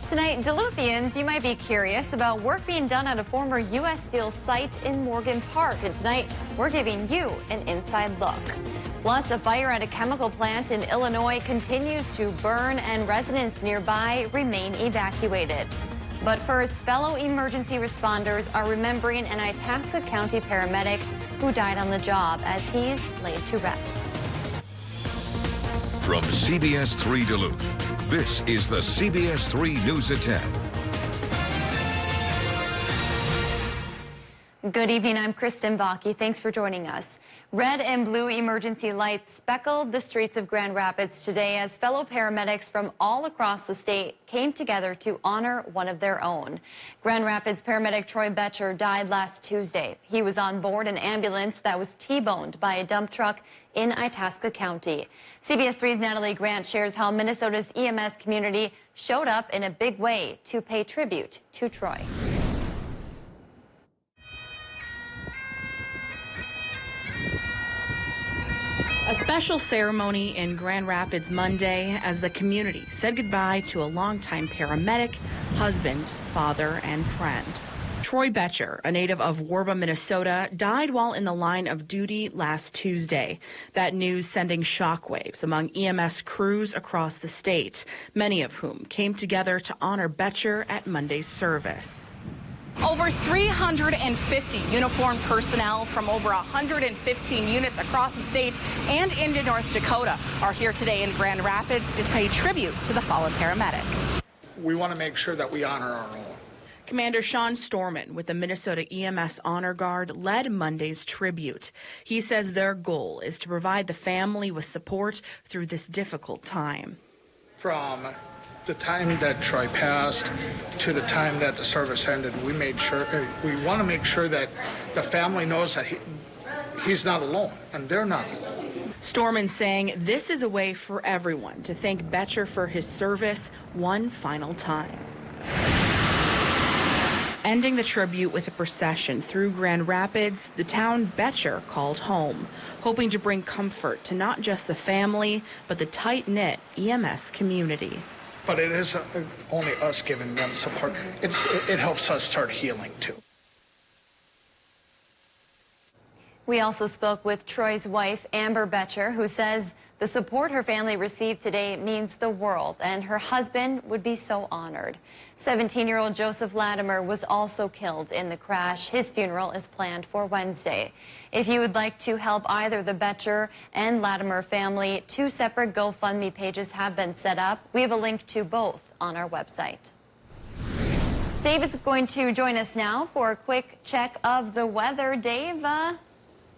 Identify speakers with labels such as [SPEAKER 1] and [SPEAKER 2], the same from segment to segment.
[SPEAKER 1] Tonight, Duluthians, you might be curious about work being done at a former U.S. Steel site in Morgan Park. And tonight, we're giving you an inside look. Plus, a fire at a chemical plant in Illinois continues to burn and residents nearby remain evacuated. But first, fellow emergency responders are remembering an Itasca County paramedic who died on the job as he's laid to rest.
[SPEAKER 2] From CBS3 Duluth, this is the CBS3 News at 10.
[SPEAKER 1] Good evening, I'm Kristen Bakke. Thanks for joining us. Red and blue emergency lights speckled the streets of Grand Rapids today as fellow paramedics from all across the state came together to honor one of their own. Grand Rapids paramedic Troy Betcher died last Tuesday. He was on board an ambulance that was T-boned by a dump truck in Itasca County. CBS3's Natalie Grant shares how Minnesota's EMS community showed up in a big way to pay tribute to Troy.
[SPEAKER 3] A special ceremony in Grand Rapids Monday as the community said goodbye to a longtime paramedic, husband, father, and friend. Troy Betcher, a native of Warba, Minnesota, died while in the line of duty last Tuesday. That news sending shockwaves among EMS crews across the state, many of whom came together to honor Betcher at Monday's service.
[SPEAKER 4] Over 350 uniformed personnel from over 115 units across the state and into North Dakota are here today in Grand Rapids to pay tribute to the fallen paramedic.
[SPEAKER 5] We want to make sure that we honor our own.
[SPEAKER 3] Commander Sean Storman with the Minnesota EMS Honor Guard led Monday's tribute. He says their goal is to provide the family with support through this difficult time.
[SPEAKER 5] From the time that Troy passed to the time that the service ended, we want to make sure that the family knows that he's not alone and they're not alone.
[SPEAKER 3] Storman saying this is a way for everyone to thank Betcher for his service one final time. Ending the tribute with a procession through Grand Rapids, the town Betcher called home, hoping to bring comfort to not just the family, but the tight-knit EMS community.
[SPEAKER 5] But it is only us giving them support. It helps us start healing, too.
[SPEAKER 1] We also spoke with Troy's wife, Amber Betcher, who says the support her family received today means the world, and her husband would be so honored. 17-year-old Joseph Latimer was also killed in the crash. His funeral is planned for Wednesday. If you would like to help either the Betcher and Latimer family, two separate GoFundMe pages have been set up. We have a link to both on our website. Dave is going to join us now for a quick check of the weather. Dave,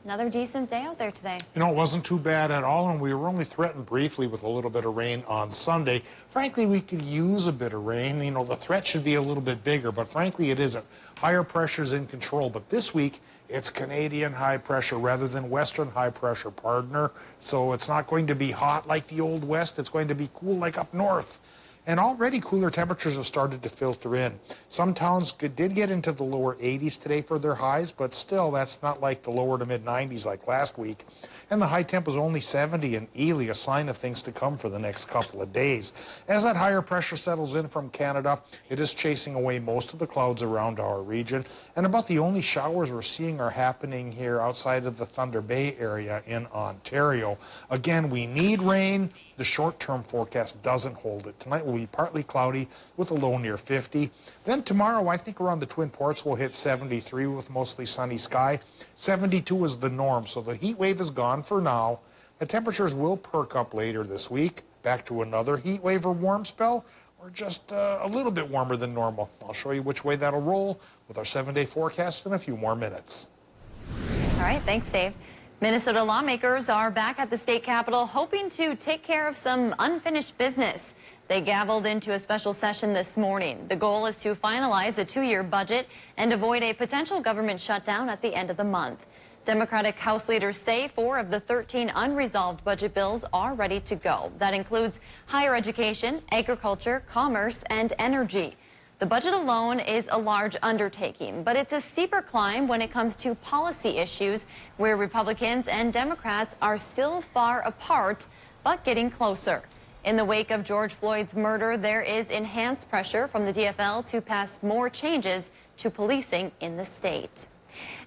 [SPEAKER 1] another decent day out there today.
[SPEAKER 6] You know, it wasn't too bad at all, and we were only threatened briefly with a little bit of rain on Sunday. Frankly, we could use a bit of rain. You know, the threat should be a little bit bigger, but frankly, it isn't. Higher pressure's in control, but this week, it's Canadian high pressure rather than Western high pressure, partner. So it's not going to be hot like the old West. It's going to be cool like up north. And already cooler temperatures have started to filter in. Some towns did get into the lower 80s today for their highs, but still that's not like the lower to mid 90s like last week. And the high temp was only 70 in Ely, a sign of things to come for the next couple of days. As that higher pressure settles in from Canada, it is chasing away most of the clouds around our region. And about the only showers we're seeing are happening here outside of the Thunder Bay area in Ontario. Again, we need rain. The short-term forecast doesn't hold it. Tonight will be partly cloudy with a low near 50. Then tomorrow, I think around the Twin Ports, we'll hit 73 with mostly sunny sky. 72 is the norm, so the heat wave is gone for now. The temperatures will perk up later this week, back to another heat wave or warm spell, or just a little bit warmer than normal. I'll show you which way that'll roll with our 7-day forecast in a few more minutes.
[SPEAKER 1] All right, thanks, Dave. Minnesota lawmakers are back at the state capitol hoping to take care of some unfinished business. They gavelled into a special session this morning. The goal is to finalize a 2-year budget and avoid a potential government shutdown at the end of the month. Democratic House leaders say 4 of the 13 unresolved budget bills are ready to go. That includes higher education, agriculture, commerce, and energy. The budget alone is a large undertaking, but it's a steeper climb when it comes to policy issues where Republicans and Democrats are still far apart, but getting closer. In the wake of George Floyd's murder, there is enhanced pressure from the DFL to pass more changes to policing in the state.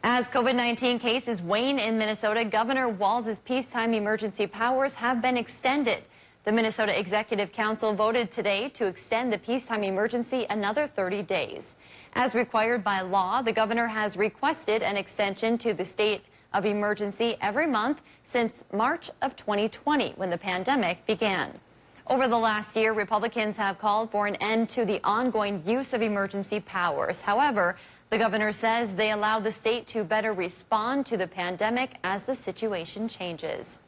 [SPEAKER 1] As COVID-19 cases wane in Minnesota, Governor Walz's peacetime emergency powers have been extended. The Minnesota Executive Council voted today to extend the peacetime emergency another 30 days. As required by law, the governor has requested an extension to the state of emergency every month since March of 2020, when the pandemic began. Over the last year, Republicans have called for an end to the ongoing use of emergency powers. However, the governor says they allow the state to better respond to the pandemic as the situation changes.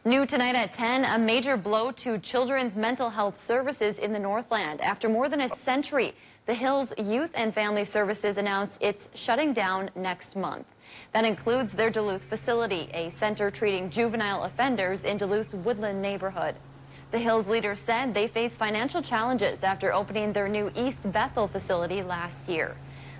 [SPEAKER 1] New tonight at 10, a major blow to children's mental health services in the Northland. After more than a century, the Hills Youth and Family Services announced it's shutting down next month. That includes their Duluth facility, a center treating juvenile offenders in Duluth's Woodland neighborhood. The Hills leaders said they face financial challenges after opening their new East Bethel facility last year.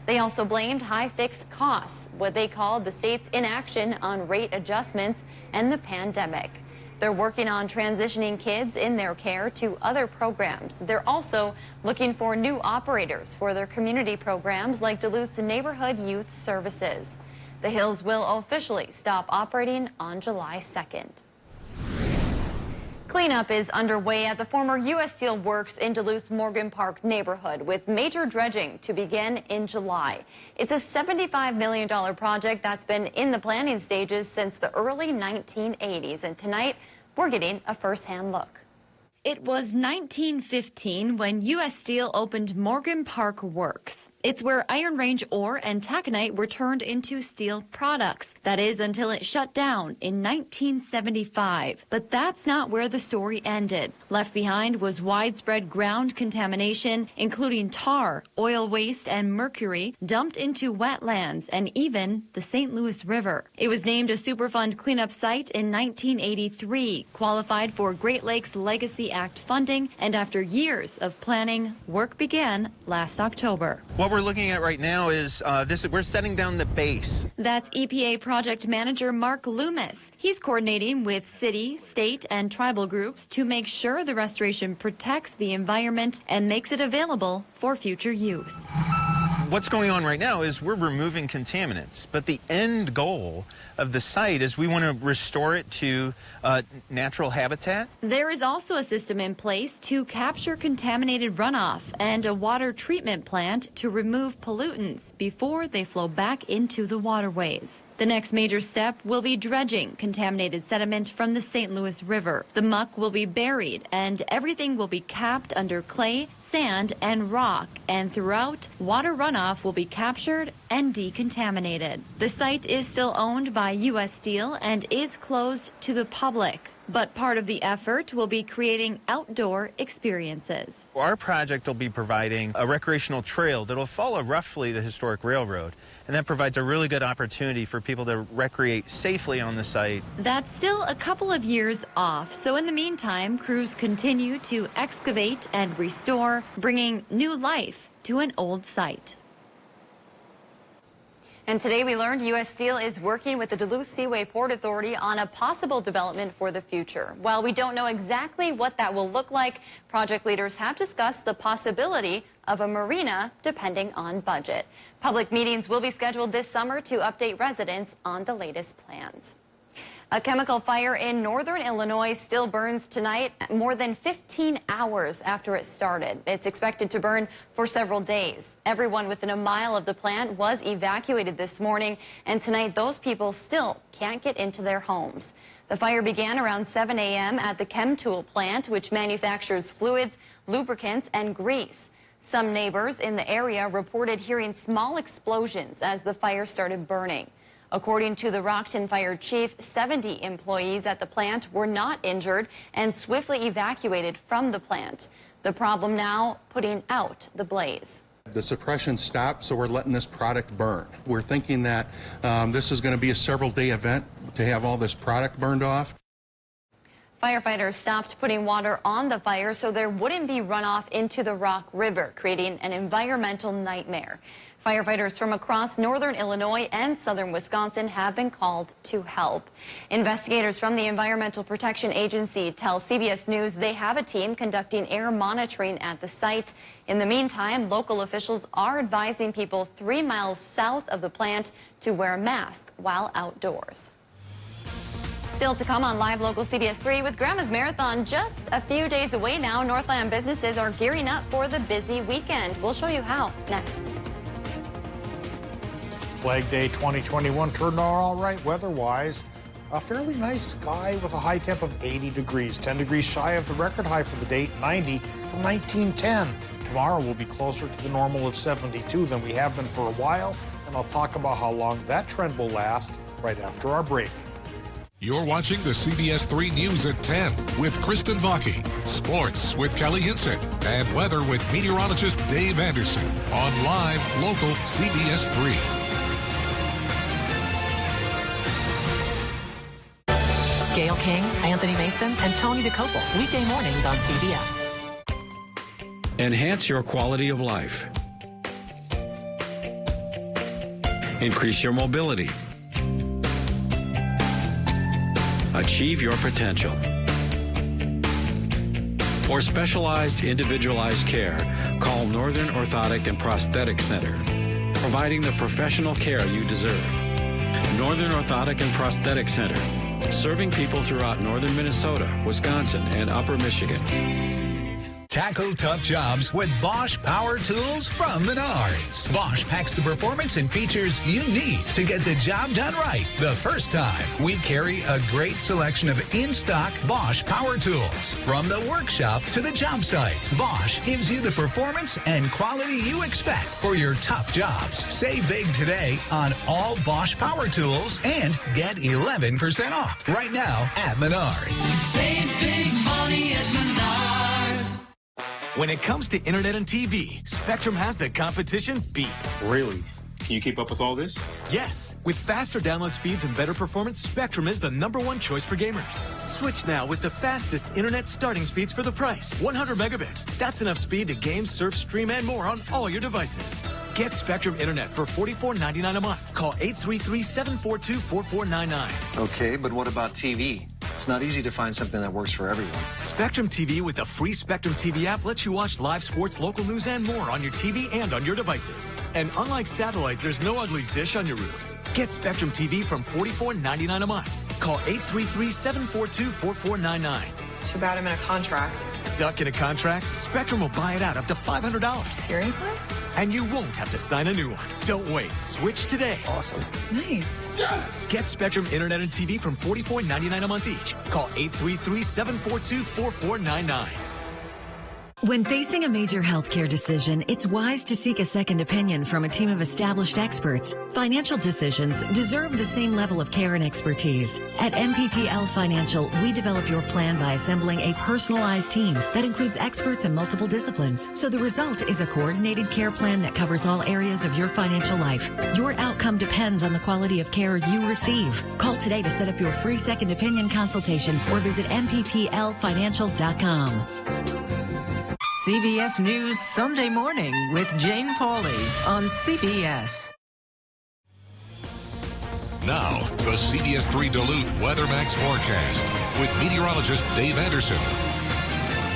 [SPEAKER 1] They also blamed high fixed costs, what they called the state's inaction on rate adjustments and the pandemic. They're working on transitioning kids in their care to other programs. They're also looking for new operators for their community programs like Duluth's Neighborhood Youth Services. The Hills will officially stop operating on July 2nd. Cleanup is underway at the former U.S. Steel Works in Duluth's Morgan Park neighborhood, with major dredging to begin in July. It's a $75 million project that's been in the planning stages since the early 1980s, and tonight we're getting a first-hand look.
[SPEAKER 7] It was 1915 when U.S. Steel opened Morgan Park Works. It's where Iron Range ore and taconite were turned into steel products. That is, until it shut down in 1975. But that's not where the story ended. Left behind was widespread ground contamination, including tar, oil waste, and mercury dumped into wetlands and even the St. Louis River. It was named a Superfund cleanup site in 1983, qualified for Great Lakes Legacy Act funding, and after years of planning, work began last October.
[SPEAKER 8] What we're looking at right now is we're setting down the base.
[SPEAKER 7] That's EPA project manager Mark Loomis. He's coordinating with city, state, and tribal groups to make sure the restoration protects the environment and makes it available for future use.
[SPEAKER 8] What's going on right now is we're removing contaminants, but the end goal of the site is we want to restore it to natural habitat.
[SPEAKER 7] There is also a system in place to capture contaminated runoff and a water treatment plant to remove pollutants before they flow back into the waterways. The next major step will be dredging contaminated sediment from the St. Louis River. The muck will be buried and everything will be capped under clay, sand, and rock. And throughout, water runoff will be captured and decontaminated. The site is still owned by U.S. Steel and is closed to the public. But part of the effort will be creating outdoor experiences.
[SPEAKER 8] Our project will be providing a recreational trail that will follow roughly the historic railroad. And that provides a really good opportunity for people to recreate safely on the site.
[SPEAKER 7] That's still a couple of years off. So in the meantime, crews continue to excavate and restore, bringing new life to an old site.
[SPEAKER 1] And today we learned U.S. Steel is working with the Duluth Seaway Port Authority on a possible development for the future. While we don't know exactly what that will look like, project leaders have discussed the possibility of a marina depending on budget. Public meetings will be scheduled this summer to update residents on the latest plans. A chemical fire in northern Illinois still burns tonight, more than 15 hours after it started. It's expected to burn for several days. Everyone within a mile of the plant was evacuated this morning, and tonight those people still can't get into their homes. The fire began around 7 a.m. at the Chemtool plant, which manufactures fluids, lubricants, and grease. Some neighbors in the area reported hearing small explosions as the fire started burning. According to the Rockton Fire Chief, 70 employees at the plant were not injured and swiftly evacuated from the plant. The problem now, putting out the blaze.
[SPEAKER 9] The suppression stopped, so we're letting this product burn. We're thinking that this is going to be a several-day event to have all this product burned off.
[SPEAKER 1] Firefighters stopped putting water on the fire so there wouldn't be runoff into the Rock River, creating an environmental nightmare. Firefighters from across northern Illinois and southern Wisconsin have been called to help. Investigators from the Environmental Protection Agency tell CBS News they have a team conducting air monitoring at the site. In the meantime, local officials are advising people 3 miles south of the plant to wear a mask while outdoors. Still to come on Live Local CBS 3 with Grandma's Marathon just a few days away now. Northland businesses are gearing up for the busy weekend. We'll show you how next.
[SPEAKER 6] Flag Day 2021 turned out all right weather-wise. A fairly nice sky with a high temp of 80 degrees, 10 degrees shy of the record high for the date, 90 from 1910. Tomorrow we'll be closer to the normal of 72 than we have been for a while, and I'll talk about how long that trend will last right after our break.
[SPEAKER 2] You're watching the CBS3 News at 10 with Kristen Vaki, sports with Kelly Hinson, and weather with meteorologist Dave Anderson on Live Local CBS3.
[SPEAKER 10] Gail King, Anthony Mason, and Tony DeCopel, weekday mornings on CBS.
[SPEAKER 11] Enhance your quality of life. Increase your mobility. Achieve your potential. For specialized, individualized care, call Northern Orthotic and Prosthetic Center, providing the professional care you deserve. Northern Orthotic and Prosthetic Center, serving people throughout northern Minnesota, Wisconsin, and upper Michigan.
[SPEAKER 12] Tackle tough jobs with Bosch Power Tools from Menards. Bosch packs the performance and features you need to get the job done right the first time. We carry a great selection of in-stock Bosch Power Tools. From the workshop to the job site, Bosch gives you the performance and quality you expect for your tough jobs. Save big today on all Bosch Power Tools and get 11% off right now at Menards.
[SPEAKER 13] Save big money at Menards.
[SPEAKER 14] When it comes to internet and TV, Spectrum has the competition beat.
[SPEAKER 8] Really? Can you keep up with all this?
[SPEAKER 14] Yes. With faster download speeds and better performance, Spectrum is the #1 choice for gamers. Switch now with the fastest internet starting speeds for the price. 100 megabits. That's enough speed to game, surf, stream, and more on all your devices. Get Spectrum Internet for $44.99 a month. Call 833-742-4499.
[SPEAKER 15] Okay, but what about TV? It's not easy to find something that works for everyone.
[SPEAKER 14] Spectrum TV with the free Spectrum TV app lets you watch live sports, local news, and more on your TV and on your devices. And unlike satellite, there's no ugly dish on your roof. Get Spectrum TV from $44.99 a month. Call 833-742-4499.
[SPEAKER 16] Too bad I'm in a contract.
[SPEAKER 14] Stuck in a contract? Spectrum will buy it out up to $500.
[SPEAKER 16] Seriously?
[SPEAKER 14] And you won't have to sign a new one. Don't wait. Switch today.
[SPEAKER 15] Awesome.
[SPEAKER 16] Nice.
[SPEAKER 14] Yes! Get Spectrum Internet and TV from $44.99 a month each. Call 833-742-4499.
[SPEAKER 17] When facing a major healthcare decision, it's wise to seek a second opinion from a team of established experts. Financial decisions deserve the same level of care and expertise. At MPPL Financial, we develop your plan by assembling a personalized team that includes experts in multiple disciplines. So the result is a coordinated care plan that covers all areas of your financial life. Your outcome depends on the quality of care you receive. Call today to set up your free second opinion consultation or visit MPPLfinancial.com.
[SPEAKER 10] CBS News Sunday Morning with Jane Pauley on CBS.
[SPEAKER 2] Now, the CBS3 Duluth WeatherMax forecast with meteorologist Dave Anderson.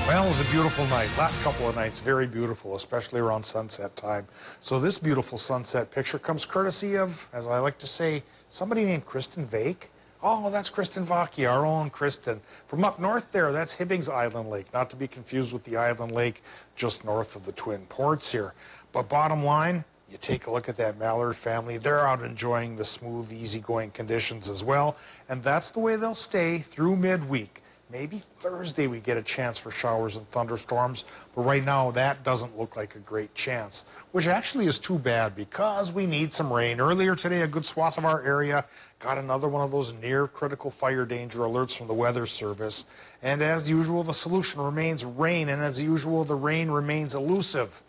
[SPEAKER 6] Well, it was a beautiful night. Last couple of nights, very beautiful, especially around sunset time. So this beautiful sunset picture comes courtesy of, as I like to say, somebody named Kristen Vake. Oh, well, that's Kristen Vaki, our own Kristen. From up north there, that's Hibbings Island Lake, not to be confused with the island lake just north of the Twin Ports here. But bottom line, you take a look at that mallard family. They're out enjoying the smooth, easygoing conditions as well. And that's the way they'll stay through midweek. Maybe Thursday we get a chance for showers and thunderstorms, but right now that doesn't look like a great chance, which actually is too bad because we need some rain. Earlier today, a good swath of our area got another one of those near critical fire danger alerts from the Weather Service. And as usual, the solution remains rain, and as usual, the rain remains elusive.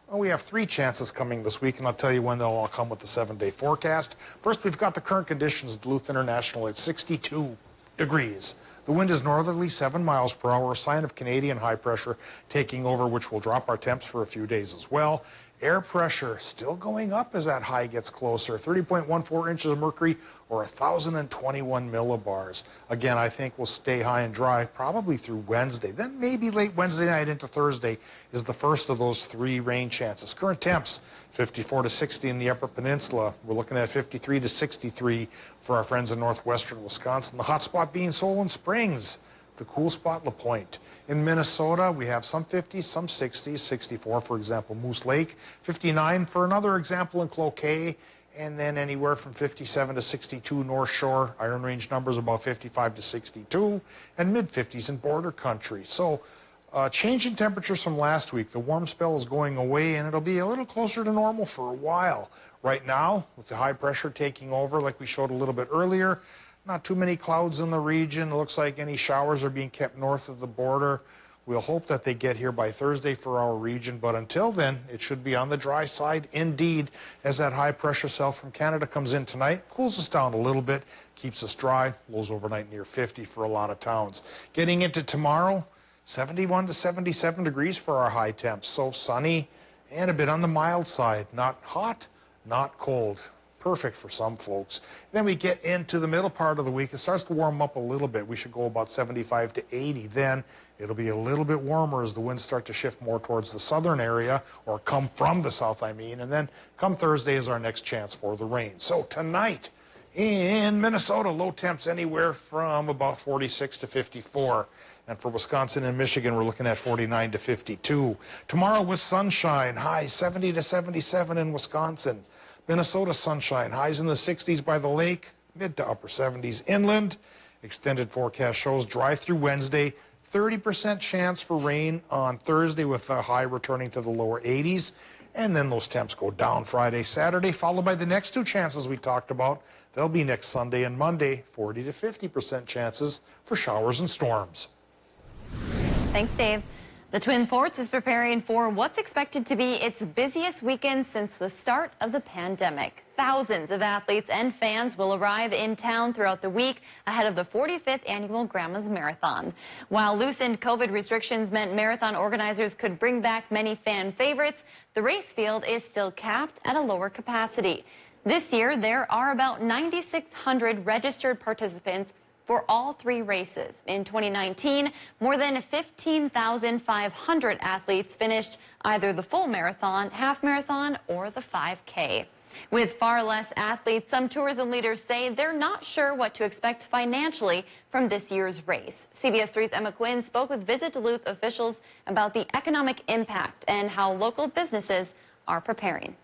[SPEAKER 6] Well, we have 3 chances coming this week, and I'll tell you when they'll all come with the 7-day forecast. First, we've got the current conditions at Duluth International at 62 degrees. The wind is northerly, 7 miles per hour, a sign of Canadian high pressure taking over, which will drop our temps for a few days as well. Air pressure still going up as that high gets closer. 30.14 inches of mercury or 1,021 millibars. Again, I think we'll stay high and dry probably through Wednesday. Then maybe late Wednesday night into Thursday is the first of those 3 rain chances. Current temps 54 to 60 in the Upper Peninsula. We're looking at 53 to 63 for our friends in northwestern Wisconsin. The hot spot being Solon Springs. The cool spot, La Pointe. In Minnesota, we have some 50s, some 60s, 64, for example, Moose Lake, 59 for another example in Cloquet, and then anywhere from 57 to 62 North Shore. Iron Range numbers about 55 to 62, and mid-50s in border country. So change in temperatures from last week. The warm spell is going away, and it'll be a little closer to normal for a while. Right now, with the high pressure taking over, like we showed a little bit earlier, not too many clouds in the region. It looks like any showers are being kept north of the border. We'll hope that they get here by Thursday for our region, but until then, it should be on the dry side indeed, as that high pressure cell from Canada comes in tonight, cools us down a little bit, keeps us dry, lows overnight near 50 for a lot of towns. Getting into tomorrow, 71 to 77 degrees for our high temps, so sunny and a bit on the mild side. Not hot, not cold. Perfect for some folks. Then we get into the middle part of the week. It starts to warm up a little bit. We should go about 75 to 80. Then it'll be a little bit warmer as the winds start to shift more towards the southern area, or come from the south, I mean. And then come Thursday is our next chance for the rain. So tonight in Minnesota, low temps anywhere from about 46 to 54. And for Wisconsin and Michigan, we're looking at 49 to 52. Tomorrow with sunshine, highs 70 to 77 in Wisconsin. Minnesota sunshine, highs in the 60s by the lake, mid to upper 70s inland. Extended forecast shows dry through Wednesday, 30% chance for rain on Thursday with a high returning to the lower 80s. And then those temps go down Friday, Saturday, followed by the next 2 chances we talked about. They'll be next Sunday and Monday, 40 to 50% chances for showers and storms.
[SPEAKER 1] Thanks, Dave. The Twin Ports is preparing for what's expected to be its busiest weekend since the start of the pandemic. Thousands of athletes and fans will arrive in town throughout the week ahead of the 45th annual Grandma's Marathon. While loosened COVID restrictions meant marathon organizers could bring back many fan favorites, the race field is still capped at a lower capacity. This year, there are about 9,600 registered participants for all 3 races. In 2019, more than 15,500 athletes finished either the full marathon, half marathon, or the 5K. With far less athletes, some tourism leaders say they're not sure what to expect financially from this year's race. CBS3's Emma Quinn spoke with Visit Duluth officials about the economic impact and how local businesses are preparing.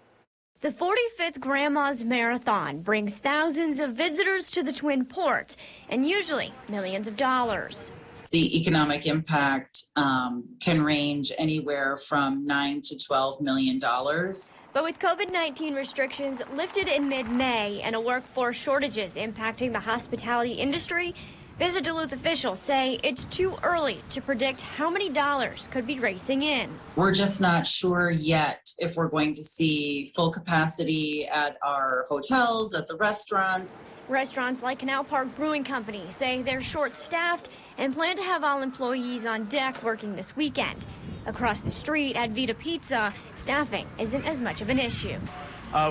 [SPEAKER 18] The 45th Grandma's Marathon brings thousands of visitors to the Twin Ports and usually millions of dollars.
[SPEAKER 19] The economic impact can range anywhere from $9 to $12 million.
[SPEAKER 18] But with COVID-19 restrictions lifted in mid-May and a workforce shortages impacting the hospitality industry, Visit Duluth officials say it's too early to predict how many dollars could be racing in.
[SPEAKER 19] We're just not sure yet if we're going to see full capacity at our hotels, at the restaurants.
[SPEAKER 18] Restaurants like Canal Park Brewing Company say they're short-staffed and plan to have all employees on deck working this weekend. Across the street at Vita Pizza, staffing isn't as much of an issue.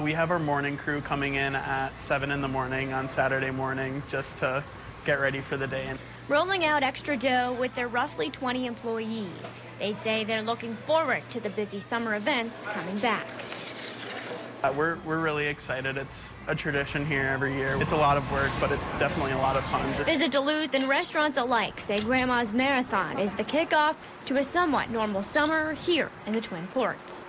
[SPEAKER 20] We have our morning crew coming in at 7 in the morning on Saturday morning just to get ready for the day.
[SPEAKER 18] Rolling out extra dough with their roughly 20 employees. They say they're looking forward to the busy summer events coming back.
[SPEAKER 20] We're really excited. It's a tradition here every year. It's a lot of work, but it's definitely a lot of fun.
[SPEAKER 18] Visit Duluth and restaurants alike say Grandma's Marathon is the kickoff to a somewhat normal summer here in the Twin Ports.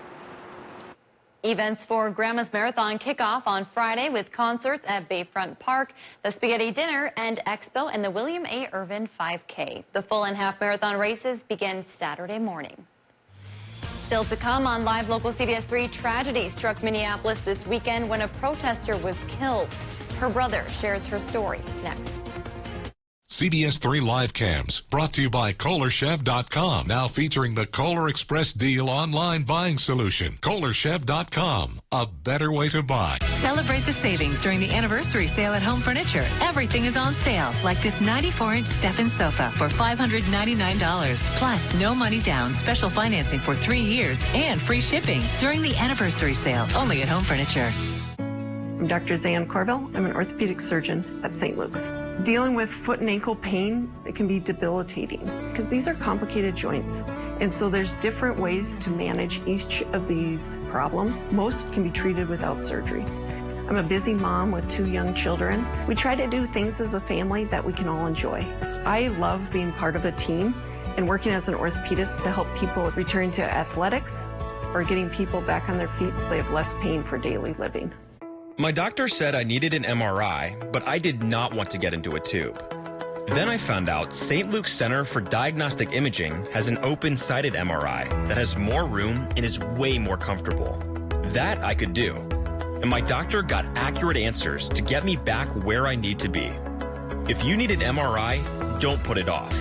[SPEAKER 1] Events for Grandma's Marathon kick off on Friday with concerts at Bayfront Park, the Spaghetti Dinner and Expo, and the William A. Irvin 5K. The full and half marathon races begin Saturday morning. Still to come on Live Local CBS3, tragedy struck Minneapolis this weekend when a protester was killed. Her brother shares her story next.
[SPEAKER 2] CBS3 Live Cams, brought to you by KohlerChef.com, now featuring the Kohler Express Deal online buying solution. KohlerChef.com, a better way to buy.
[SPEAKER 10] Celebrate the savings during the anniversary sale at Home Furniture. Everything is on sale, like this 94-inch Stephan sofa for $599. Plus, no money down, special financing for 3 years, and free shipping during the anniversary sale, only at Home Furniture.
[SPEAKER 21] I'm Dr. Zan Corville. I'm an orthopedic surgeon at St. Luke's. Dealing with foot and ankle pain, it can be debilitating because these are complicated joints. And so there's different ways to manage each of these problems. Most can be treated without surgery. I'm a busy mom with 2 young children. We try to do things as a family that we can all enjoy. I love being part of a team and working as an orthopedist to help people return to athletics or getting people back on their feet so they have less pain for daily living.
[SPEAKER 22] My doctor said I needed an MRI, but I did not want to get into a tube. Then I found out St. Luke's Center for Diagnostic Imaging has an open-sided MRI that has more room and is way more comfortable. That I could do. And my doctor got accurate answers to get me back where I need to be. If you need an MRI, don't put it off.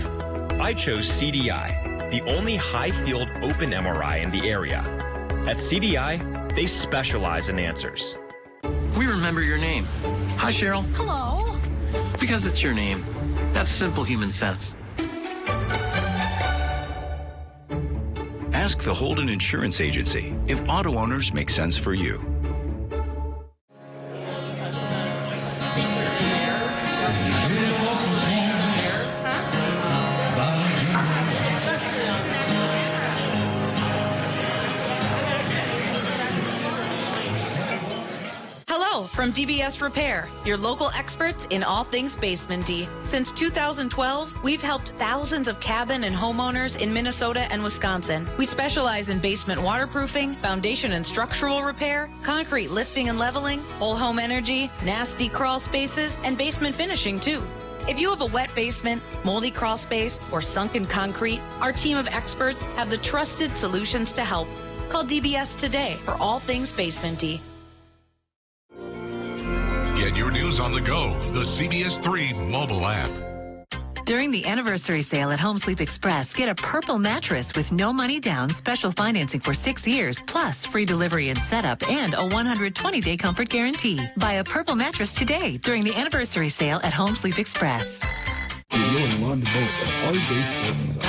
[SPEAKER 22] I chose CDI, the only high-field open MRI in the area. At CDI, they specialize in answers.
[SPEAKER 23] We remember your name. Hi, Cheryl.
[SPEAKER 10] Hello.
[SPEAKER 23] Because it's your name. That's simple human sense.
[SPEAKER 24] Ask the Holden Insurance Agency if auto owners make sense for you.
[SPEAKER 25] From DBS Repair, your local experts in all things basement-y. Since 2012, we've helped thousands of cabin and homeowners in Minnesota and Wisconsin. We specialize in basement waterproofing, foundation and structural repair, concrete lifting and leveling, whole home energy, nasty crawl spaces, and basement finishing too. If you have a wet basement, moldy crawl space, or sunken concrete, our team of experts have the trusted solutions to help. Call DBS today for all things basement-y.
[SPEAKER 2] Get your news on the go, the CBS3 mobile app.
[SPEAKER 10] During the anniversary sale at Home Sleep Express, get a purple mattress with no money down, special financing for 6 years, plus free delivery and setup and a 120-day comfort guarantee. Buy a purple mattress today during the anniversary sale at Home Sleep Express.
[SPEAKER 26] You're on the boat at RJ's Sporting Zone.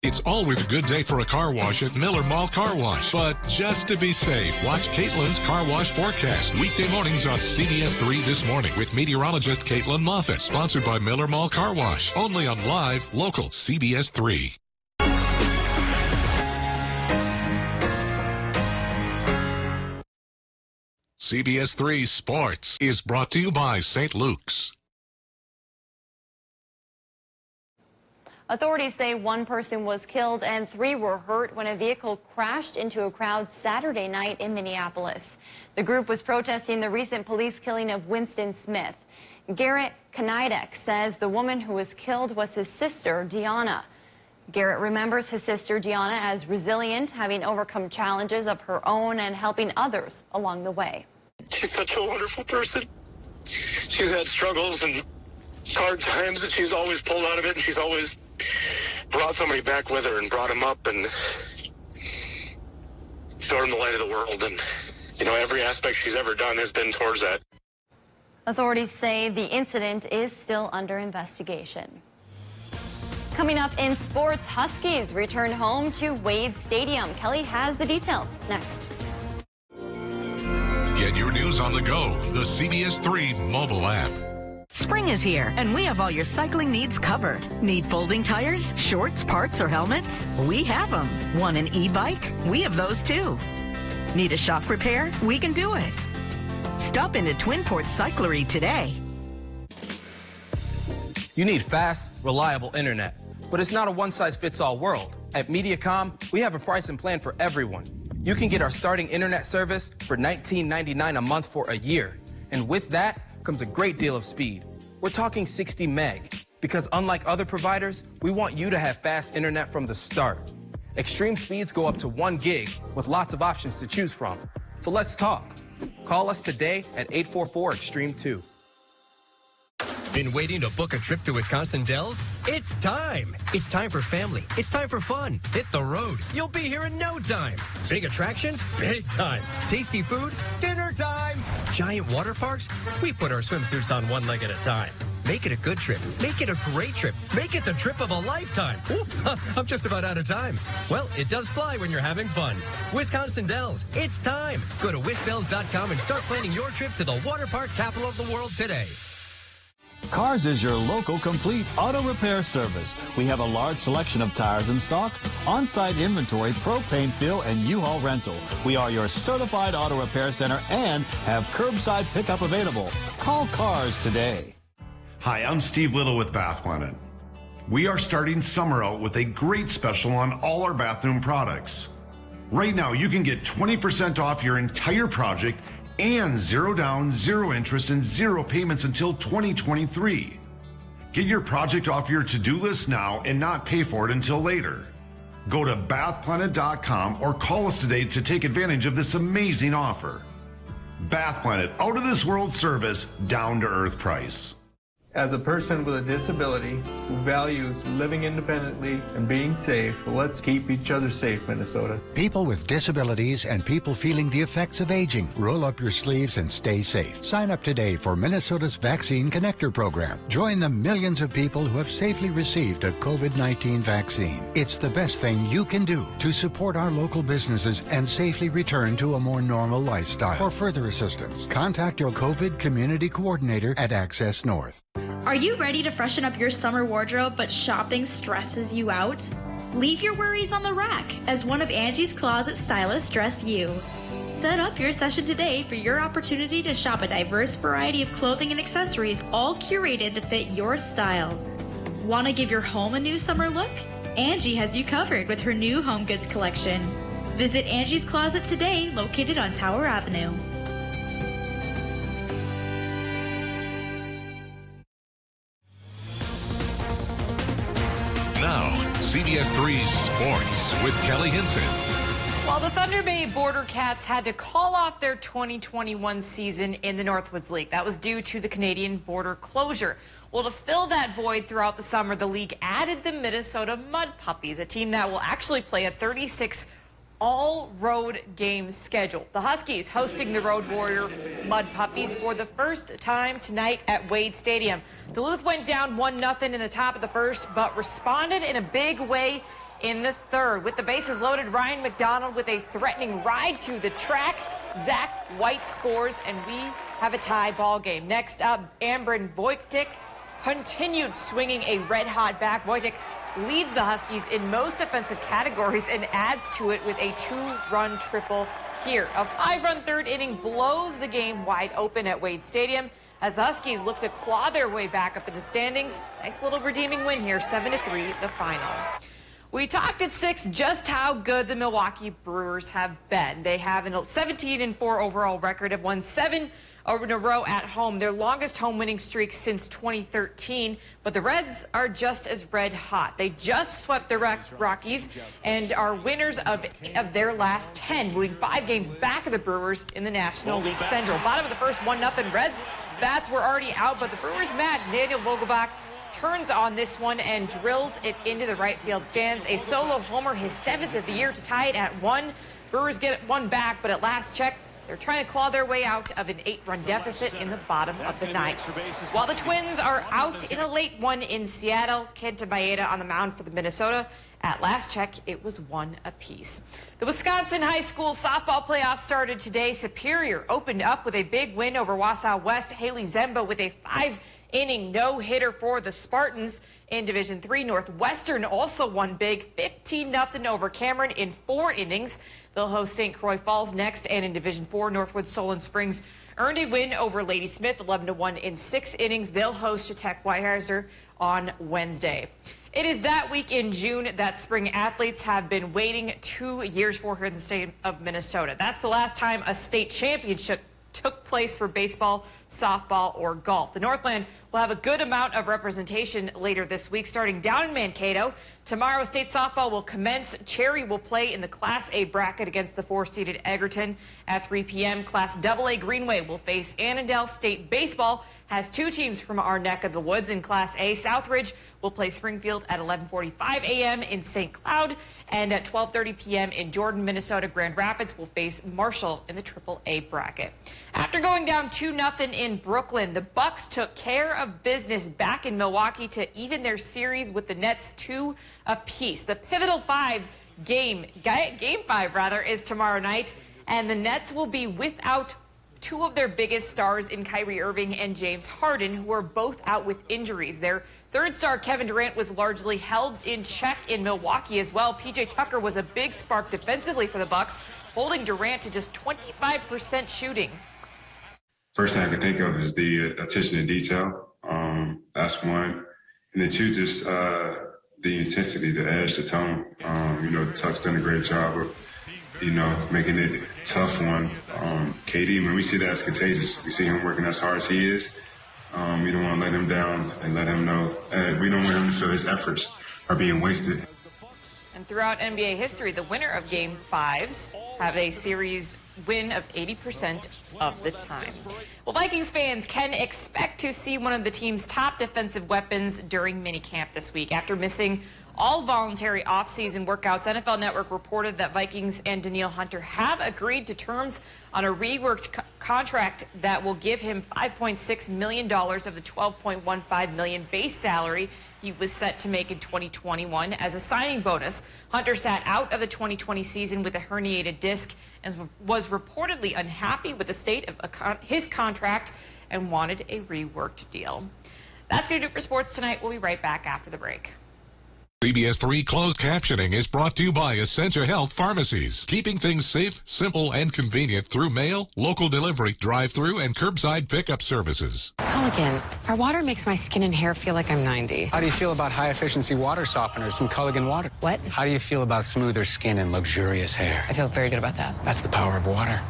[SPEAKER 2] It's always a good day for a car wash at Miller Mall Car Wash. But just to be safe, watch Caitlin's Car Wash Forecast. Weekday mornings on CBS3 This Morning with meteorologist Caitlin Moffett. Sponsored by Miller Mall Car Wash. Only on live, local CBS3. CBS3 Sports is brought to you by St. Luke's.
[SPEAKER 1] Authorities say 1 person was killed and 3 were hurt when a vehicle crashed into a crowd Saturday night in Minneapolis. The group was protesting the recent police killing of Winston Smith. Garrett Kanidek says the woman who was killed was his sister, Deanna. Garrett remembers his sister, Deanna, as resilient, having overcome challenges of her own and helping others along the way.
[SPEAKER 27] She's such a wonderful person. She's had struggles and hard times, and she's always pulled out of it, and she's always brought somebody back with her and brought him up and showed him the light of the world. And, you know, every aspect she's ever done has been towards that.
[SPEAKER 1] Authorities say the incident is still under investigation. Coming up in sports, Huskies return home to Wade Stadium. Kelly has the details next.
[SPEAKER 2] Get your news on the go, the CBS3 mobile app.
[SPEAKER 28] Spring is here, and we have all your cycling needs covered. Need folding tires, shorts, parts, or helmets? We have them. Want an e-bike? We have those too. Need a shock repair? We can do it. Stop into Twin Ports Cyclery today.
[SPEAKER 29] You need fast, reliable internet, but it's not a one-size-fits-all world. At Mediacom, we have a price and plan for everyone. You can get our starting internet service for $19.99 a month for a year. And with that comes a great deal of speed. We're talking 60 meg, because unlike other providers, we want you to have fast internet from the start. Extreme speeds go up to 1 gig with lots of options to choose from. So let's talk. Call us today at 844-EXTREME2.
[SPEAKER 3] Been waiting to book a trip to Wisconsin Dells? It's time. It's time for family. It's time for fun. Hit the road. You'll be here in no time. Big attractions? Big time. Tasty food? Dinner time. Giant water parks? We put our swimsuits on one leg at a time. Make it a good trip. Make it a great trip. Make it the trip of a lifetime. Ooh, I'm just about out of time. Well, it does fly when you're having fun. Wisconsin Dells, it's time. Go to wisdells.com and start planning your trip to the water park capital of the world today.
[SPEAKER 4] Cars is your local complete auto repair service. We have a large selection of tires in stock, on-site inventory, propane fill, and U-Haul rental. We are your certified auto repair center and have curbside pickup available. Call Cars today.
[SPEAKER 5] Hi, I'm Steve Little with Bath Planet. We are starting summer out with a great special on all our bathroom products. Right now, you can get 20% off your entire project and 0 down, 0 interest, and 0 payments until 2023. Get your project off your to-do list now and not pay for it until later. Go to bathplanet.com or call us today to take advantage of this amazing offer. Bath Planet, out of this world service, down to earth price.
[SPEAKER 7] As a person with a disability who values living independently and being safe, let's keep each other safe, Minnesota.
[SPEAKER 8] People with disabilities and people feeling the effects of aging. Roll up your sleeves and stay safe. Sign up today for Minnesota's Vaccine Connector program. Join the millions of people who have safely received a COVID-19 vaccine. It's the best thing you can do to support our local businesses and safely return to a more normal lifestyle. For further assistance, contact your COVID community coordinator at Access North.
[SPEAKER 9] Are you ready to freshen up your summer wardrobe, but shopping stresses you out? Leave your worries on the rack as one of Angie's Closet stylists dress you. Set up your session today for your opportunity to shop a diverse variety of clothing and accessories, all curated to fit your style. Want to give your home a new summer look? Angie has you covered with her new home goods collection. Visit Angie's Closet today, located on Tower Avenue.
[SPEAKER 2] Now, CBS 3 Sports with Kelly Hinson.
[SPEAKER 11] Well, the Thunder Bay Border Cats had to call off their 2021 season in the Northwoods League. That was due to the Canadian border closure. Well, to fill that void throughout the summer, the league added the Minnesota Mud Puppies, a team that will actually play a 36 all-road game schedule. The Huskies hosting the Road Warrior Mud Puppies for the first time tonight at Wade Stadium. Duluth went down 1-0 in the top of the first, but responded in a big way in the third. With the bases loaded, Ryan McDonald with a threatening ride to the track. Zach White scores, and we have a tie ball game. Next up, Ambrin Wojcik continued swinging a red-hot bat. Wojcik leads the Huskies in most offensive categories and adds to it with a 2-run triple here. A 5-run third inning blows the game wide open at Wade Stadium as the Huskies look to claw their way back up in the standings. Nice little redeeming win here, 7-3 the final. We talked at 6 just how good the Milwaukee Brewers have been. They have a 17-4 overall record, have won 7 in a row at home, their longest home winning streak since 2013. But the Reds are just as red hot. They just swept the Rockies and are winners of their last 10, moving 5 games back of the Brewers in the National League Central. Bottom of the first, 1-0 Reds. Bats were already out, but the Brewers match. Daniel Vogelbach turns on this one and drills it into the right field stands. A solo homer, his 7th of the year, to tie it at 1. Brewers get one back, but at last check, they're trying to claw their way out of an 8-run deficit in the bottom of the ninth. While the Twins are out in a late one in Seattle, Kenta Maeda on the mound for the Minnesota. At last check, it was 1 apiece. The Wisconsin High School softball playoffs started today. Superior opened up with a big win over Wausau West. Haley Zemba with a 5-inning no-hitter for the Spartans. In Division III, Northwestern also won big, 15-0 over Cameron in 4 innings. They'll host St. Croix Falls next, and in Division IV, Northwood Solon Springs earned a win over Lady Smith, 11-1 in 6 innings. They'll host Chautauqua Weyerhaeuser on Wednesday. It is that week in June that spring athletes have been waiting 2 years for here in the state of Minnesota. That's the last time a state championship took place for baseball, softball, or golf. The Northland will have a good amount of representation later this week, starting down in Mankato. Tomorrow, state softball will commence. Cherry will play in the Class A bracket against the 4-seeded Egerton at 3 p.m. Class AA Greenway will face Annandale. State baseball has 2 teams from our neck of the woods in Class A. Southridge will play Springfield at 11:45 a.m. in St. Cloud, and at 12:30 p.m. in Jordan, Minnesota. Grand Rapids will face Marshall in the AAA bracket. After going down 2-0 in Brooklyn, the Bucks took care of business back in Milwaukee to even their series with the Nets 2 apiece. The pivotal game 5 rather, is tomorrow night, and the Nets will be without 2 of their biggest stars in Kyrie Irving and James Harden, who are both out with injuries. Their third star, Kevin Durant, was largely held in check in Milwaukee as well. PJ Tucker was a big spark defensively for the Bucks, holding Durant to just 25% shooting.
[SPEAKER 6] First thing I can think of is the attention to detail. That's one. And then 2, just the intensity, the edge, the tone. Tuck's done a great job of making it tough on KD. When we see that as contagious, we see him working as hard as he is. We don't want to let him down and let him know. We don't want him to feel his efforts are being wasted.
[SPEAKER 11] And throughout NBA history, the winner of Game 5s have a series win of 80% of the time. Well, Vikings fans can expect to see one of the team's top defensive weapons during minicamp this week. After missing all voluntary off-season workouts, NFL Network reported that Vikings and Danielle Hunter have agreed to terms on a reworked contract that will give him $5.6 million of the $12.15 million base salary he was set to make in 2021 as a signing bonus. Hunter sat out of the 2020 season with a herniated disc and was reportedly unhappy with the state of his contract and wanted a reworked deal. That's going to do it for sports tonight. We'll be right back after the break.
[SPEAKER 2] CBS3 closed captioning is brought to you by Essentia Health Pharmacies, keeping things safe, simple, and convenient through mail, local delivery, drive-through, and curbside pickup services.
[SPEAKER 12] Culligan, our water makes my skin and hair feel like I'm 90.
[SPEAKER 13] How do you feel about high-efficiency water softeners from Culligan Water?
[SPEAKER 12] What?
[SPEAKER 13] How do you feel about smoother skin and luxurious hair?
[SPEAKER 12] I feel very good about that.
[SPEAKER 13] That's the power of water.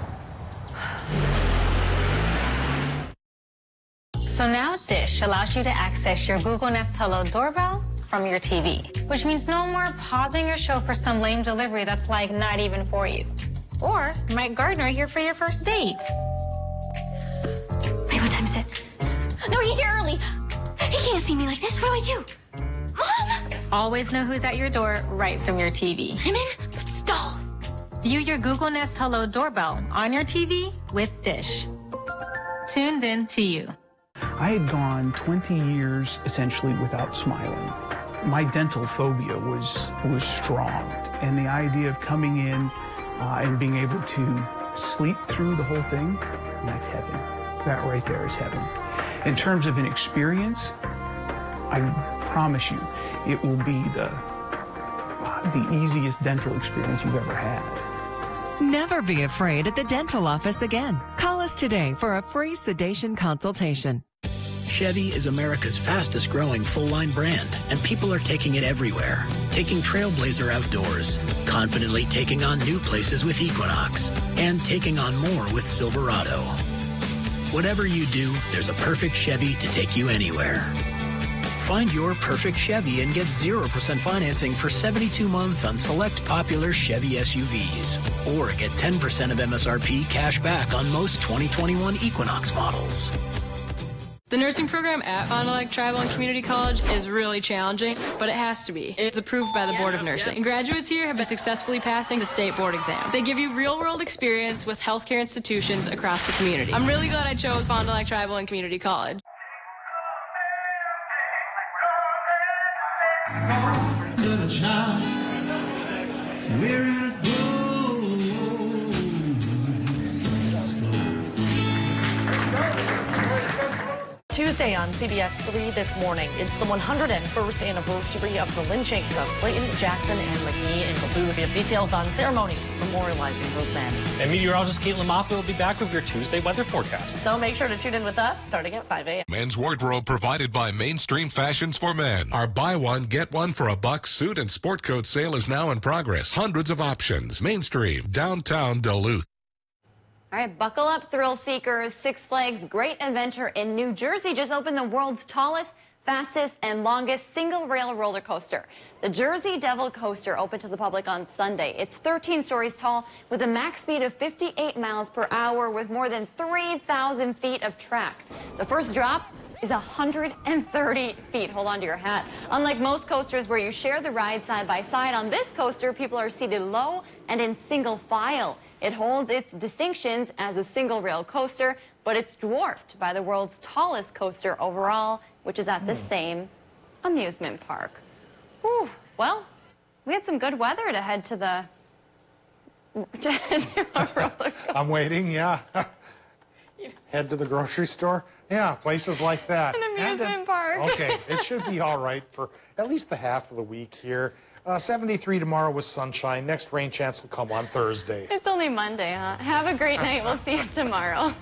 [SPEAKER 14] So now Dish allows you to access your Google Nest Hello doorbell from your TV, which means no more pausing your show for some lame delivery that's like not even for you. Or Mike Gardner here for your first date.
[SPEAKER 18] Wait, what time is it? No, he's here early. He can't see me like this. What do I do? Mom!
[SPEAKER 14] Always know who's at your door right from your TV.
[SPEAKER 18] I'm in, but stall.
[SPEAKER 14] View your Google Nest Hello doorbell on your TV with Dish. Tuned in to you.
[SPEAKER 15] I had gone 20 years essentially without smiling. My dental phobia was strong, and the idea of coming in and being able to sleep through the whole thing, that's heaven. That right there is heaven. In terms of an experience, I promise you, it will be the easiest dental experience you've ever had.
[SPEAKER 16] Never be afraid at the dental office again. Call us today for a free sedation consultation.
[SPEAKER 17] Chevy is America's fastest growing full-line brand, and people are taking it everywhere. Taking Trailblazer outdoors, confidently taking on new places with Equinox, and taking on more with Silverado. Whatever you do, there's a perfect Chevy to take you anywhere. Find your perfect Chevy and get 0% financing for 72 months on select popular Chevy SUVs. Or get 10% of MSRP cash back on most 2021 Equinox models.
[SPEAKER 19] The nursing program at Fond du Lac Tribal and Community College is really challenging, but it has to be. It's approved by the Board of Nursing. And graduates here have been successfully passing the state board exam. They give you real-world experience with healthcare institutions across the community. I'm really glad I chose Fond du Lac Tribal and Community College.
[SPEAKER 20] Little child, we're in a
[SPEAKER 30] Tuesday on CBS3 this morning, it's the 101st anniversary of the lynchings of Clayton, Jackson, and McGee in Duluth. We have details on ceremonies memorializing those men.
[SPEAKER 31] And meteorologist Caitlin Moffitt will be back with your Tuesday weather forecast.
[SPEAKER 30] So make sure to tune in with us starting at 5 a.m.
[SPEAKER 2] Men's wardrobe provided by Mainstream Fashions for Men. Our buy one, get one for a buck suit and sport coat sale is now in progress. Hundreds of options. Mainstream, downtown Duluth.
[SPEAKER 1] All right, buckle up, thrill seekers. Six Flags Great Adventure in New Jersey just opened the world's tallest, fastest, and longest single-rail roller coaster. The Jersey Devil Coaster opened to the public on Sunday. It's 13 stories tall with a max speed of 58 miles per hour with more than 3,000 feet of track. The first drop is 130 feet. Hold on to your hat. Unlike most coasters where you share the ride side by side, on this coaster, people are seated low and in single file. It holds its distinctions as a single rail coaster, but it's dwarfed by the world's tallest coaster overall, which is at the same amusement park. Whew. Well, we had some good weather to head to the roller coaster.
[SPEAKER 10] I'm waiting, yeah. Head to the grocery store. Yeah, places like that.
[SPEAKER 1] An amusement park.
[SPEAKER 10] Okay, it should be all right for at least the half of the week here. 73 tomorrow with sunshine. Next rain chance will come on Thursday.
[SPEAKER 1] It's only Monday, huh? Have a great night. We'll see you tomorrow.